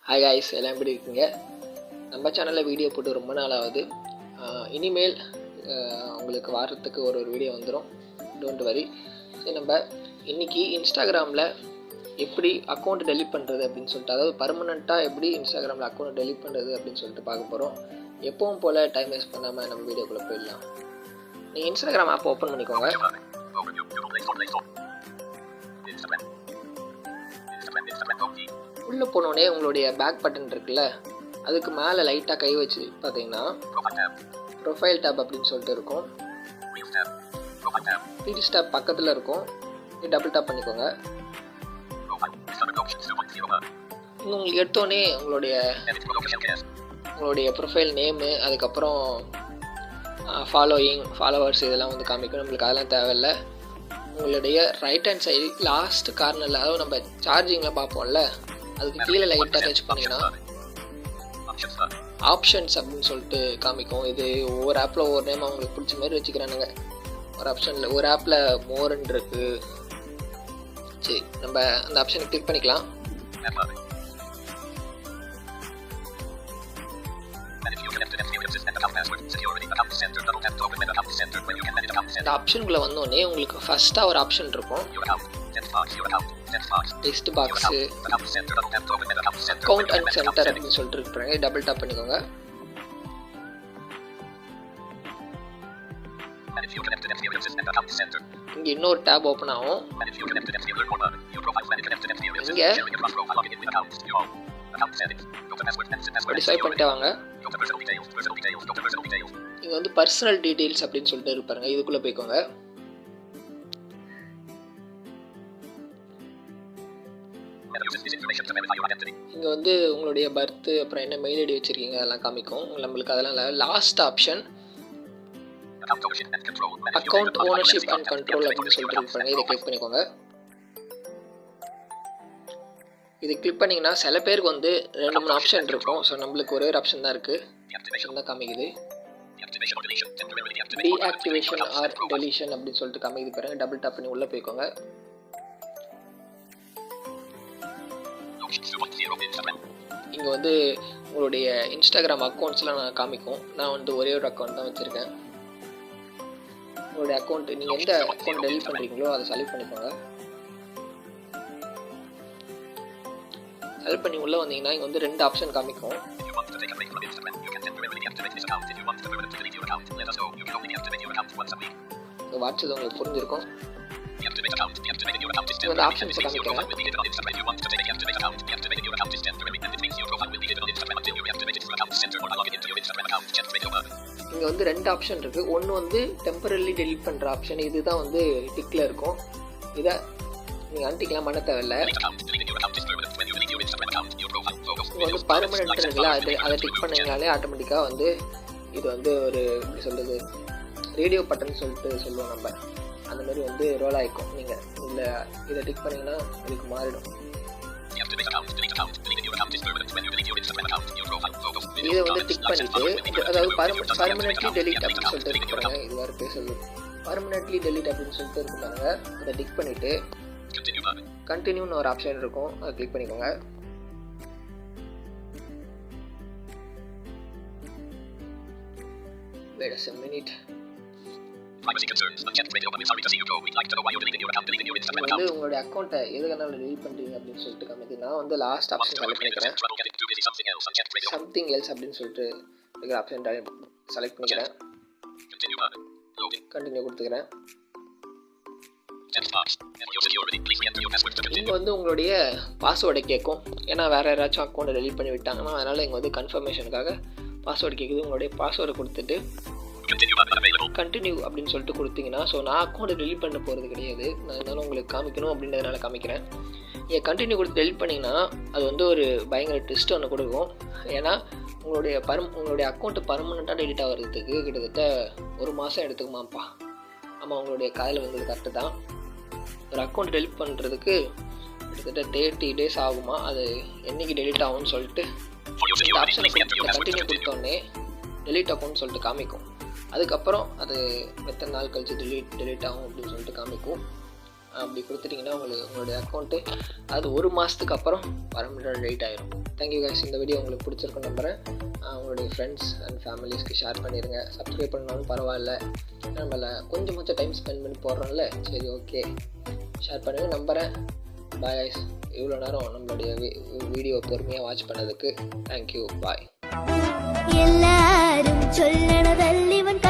Hi guys, எல்லாம் எப்படி இருக்கீங்க? நம்ம சேனலில் வீடியோ போட்டு ரொம்ப நாள் ஆகுது. இனிமேல் உங்களுக்கு வாரத்துக்கு ஒரு வீடியோ வந்துடும். Don't worry. சரி, நம்ம இன்றைக்கி இன்ஸ்டாகிராமில் எப்படி அக்கௌண்ட் டெலிட் பண்ணுறது அப்படின்னு சொல்லிட்டு, அதாவது பர்மனெண்ட்டாக எப்படி இன்ஸ்டாகிராமில் அக்கௌண்ட் டெலிட் பண்ணுறது அப்படின்னு சொல்லிட்டு பார்க்க போகிறோம். எப்பவும் போல் டைம் வேஸ்ட் பண்ணாமல் நம்ம வீடியோக்குள்ளே போயிடலாம். நீங்கள் இன்ஸ்டாகிராம் ஆப் ஓப்பன் பண்ணிக்கோங்க. உள்ளே போனோடனே உங்களுடைய பேக் பட்டன் இருக்குல்ல, அதுக்கு மேலே லைட்டாக கை வச்சு பார்த்தீங்கன்னா ப்ரொஃபைல் டேப் அப்படின்னு சொல்லிட்டு இருக்கும். ரீல்ஸ் டேப் பக்கத்தில் இருக்கும். டபுள் டேப் பண்ணிக்கோங்க. உங்களுக்கு எடுத்தோடனே உங்களுடைய ப்ரொஃபைல் நேமு, அதுக்கப்புறம் ஃபாலோவர்ஸ் இதெல்லாம் வந்து காமிக்கும். நம்மளுக்கு அதெல்லாம் தேவையில்லை. உங்களுடைய ரைட் ஹேண்ட் சைடு லாஸ்ட் கார்னரில், அதாவது நம்ம சார்ஜிங்கில் பார்ப்போம்ல, அதுக்கு கீழே லைட்டாக டச் பண்ணிங்கன்னா ஆப்ஷன்ஸ் அப்படின்னு சொல்லிட்டு காமிக்கும். இது ஒவ்வொரு ஆப்பில் ஒவ்வொரு நேம் அவங்களுக்கு பிடிச்ச மாதிரி வச்சுக்கிறானுங்க. ஒரு ஆப்பில் மோர்ன்னு இருக்குது. சரி, நம்ம அந்த ஆப்ஷனை கிளிக் பண்ணிக்கலாம். இந்த ஆப்ஷனுக்குள்ள வந்தோடனே உங்களுக்கு ஃபர்ஸ்ட்டாக ஒரு ஆப்ஷன் இருக்கும், text box, account and centre அப்படின்னு சொல்லிட்டு இருப்பாங்க. டபுள் டாப் பண்ணிக்கோங்க. இங்கே இன்னொரு டேப் ஓப்பன் ஆகும். இங்கே அப்படி ஸ்வைப் பண்ணிட்டே வாங்க. இங்கே வந்து பர்சனல் டீட்டெயில்ஸ் அப்படின்னு சொல்லிட்டு இருப்பாருங்க. இதுக்குள்ளே போய்க்கோங்க. இங்கே வந்து உங்களுடைய பர்த்து, அப்புறம் என்ன மெயில் ஐடி வச்சுருக்கீங்க அதெல்லாம் காமிக்கும். நம்மளுக்கு அதெல்லாம் இல்லை. Last option account ownership and control அப்படின்னு சொல்லிட்டு இருப்பாங்க. இதை கிளிக் பண்ணிக்கோங்க. இது கிளிக் பண்ணிங்கன்னா சில பேருக்கு வந்து 2-3 ஆப்ஷன் இருக்கும். ஸோ நம்மளுக்கு ஒரே ஒரு ஆப்ஷன் தான் இருக்குது. ஆப்ஷன் தான் காமிக்குது. டீஆக்டிவேஷன் ஆர் டெலிஷன் அப்படின்னு சொல்லிட்டு காமிக்குது பாருங்க. டபுள் டாப் பண்ணி உள்ளே போய்க்கோங்க. இங்கே வந்து உங்களுடைய இன்ஸ்டாகிராம் அக்கௌண்ட்ஸ்லாம் நான் காமிக்கும். நான் வந்து ஒரே ஒரு அக்கௌண்ட் தான் வச்சுருக்கேன். உங்களுடைய அக்கௌண்ட், நீங்கள் எந்த அக்கௌண்ட் டெலிட் பண்ணுறீங்களோ அதை செலக்ட் பண்ணிக்கோங்க. செலக்ட் பண்ணி உள்ளே வந்தீங்கன்னா இங்கே வந்து 2 ஆப்ஷன் காமிக்கும். வாட்ஸ்அப் உங்களுக்கு புரிஞ்சிருக்கும். இந்த ஆப்ஷன்ஸை காமிக்கிறேன். இங்கே வந்து 2 ஆப்ஷன் இருக்குது. ஒன்று வந்து டெம்பரரி டெலிட் பண்ணுற ஆப்ஷன். இதுதான் வந்து டிக்கில் இருக்கும். இதை நீங்கள் அன்டிக்கெலாம் பண்ண தேவையில்லை. வந்து பர்மனெண்ட் இருக்குல்ல, அதை டிக் பண்ணிங்கனாலே ஆட்டோமேட்டிக்காக வந்து இது வந்து ஒரு எப்படி சொல்கிறது, ரேடியோ பட்டன் சொல்லிட்டு சொல்லுவோம் நம்ம, அந்த மாதிரி வந்து ரோல் ஆகிக்கும். நீங்கள் இதை டிக் பண்ணிங்கன்னா அதுக்கு மாறிடும். இதை வந்து டிக் பண்ணிவிட்டு, அதாவது பர்மனெண்ட்லி டெலிட் அப்படின்னு சொல்லிட்டு இருக்கு பாருங்க. இது வேறு பேசுறது. பர்மனெண்ட்லி டெலிட் அப்படின்னு சொல்லிட்டு இருக்கு பாருங்க. அதை டிக் பண்ணிவிட்டு கண்டினியூன்னு ஒரு ஆப்ஷன் இருக்கும். அதை கிளிக் பண்ணிக்கோங்க. Wait a minute. வந்து உங்களுடைய அக்கௌண்ட்டை எதுக்கான டெலிட் பண்ணுறீங்க அப்படின்னு சொல்லிட்டு காமிக்குது. நான் வந்து லாஸ்ட் ஆப்ஷன் செலக்ட் பண்ணிக்கிறேன். சம்திங் எல்ஸ் அப்படின்னு சொல்லிட்டு இருக்கிற ஆப்ஷன் செலக்ட் பண்ணிக்கிறேன். கண்டினியூ கொடுத்துக்கிறேன். இங்கே வந்து உங்களுடைய பாஸ்வேர்டை கேட்கும். ஏன்னா வேறு யாராச்சும் அக்கௌண்ட்டை டெலிட் பண்ணி விட்டாங்கன்னா, அதனால் இங்கே வந்து கன்ஃபர்மேஷனுக்காக பாஸ்வேர்டு கேட்குது. உங்களுடைய பாஸ்வேர்டை கொடுத்துட்டு கண்டினியூ அப்படின்னு சொல்லிட்டு கொடுத்தீங்கன்னா, ஸோ நான் அக்கௌண்ட்டை டெலிட் பண்ண போகிறது கிடையாது, நான் இருந்தாலும் உங்களுக்கு காமிக்கணும் அப்படின்றதுனால காமிக்கிறேன். நீங்கள் கண்டினியூ கொடுத்து டெலிட் பண்ணிங்கன்னா அது வந்து ஒரு பயங்கர ட்விஸ்ட் ஒன்று கொடுக்கும். ஏன்னா உங்களுடைய அக்கௌண்ட்டு பர்மனெண்ட்டாக டெலிட் ஆகிறதுக்கு கிட்டத்தட்ட 1 மாதம் எடுத்துக்குமாப்பா. ஆமாம், உங்களுடைய காதில் வந்தது கரெக்டு தான். ஒரு அக்கௌண்ட் டெலிட் பண்ணுறதுக்கு கிட்டத்தட்ட 30 days ஆகுமா. அது என்றைக்கு டெலிட் ஆகும்னு சொல்லிட்டு இந்த ஆப்ஷனை கண்டினியூ கொடுத்தோடனே டெலிட் அக்கௌண்ட் சொல்லிட்டு காமிக்கும். அதுக்கப்புறம் அது எத்தனை நாள் கழிச்சு டெலிட் ஆகும் அப்படின்னு சொல்லிட்டு காமிக்கும். அப்படி கொடுத்துட்டிங்கன்னா உங்களுடைய அக்கௌண்ட்டு அது 1 மாதத்துக்கு அப்புறம் பர்மனெண்ட் டெலிட் ஆயிரும். Thank you guys. இந்த வீடியோ உங்களுக்கு பிடிச்சிருக்குன்னு நம்புகிறேன். உங்களுடைய ஃப்ரெண்ட்ஸ் அண்ட் ஃபேமிலிஸ்க்கு ஷேர் பண்ணிடுங்க. சப்ஸ்கிரைப் பண்ணாலும் பரவாயில்ல, நம்மள கொஞ்சம் டைம் ஸ்பெண்ட் பண்ணி போடுறோம்ல, சரி ஓகே ஷேர் பண்ணுங்கள் நம்புகிறேன். Bye guys. இவ்வளோ நேரம் நம்மளுடைய வீடியோ பொறுமையாக வாட்ச் பண்ணதுக்கு தேங்க்யூ. பாய். எல்லாரும் சொல்லணும்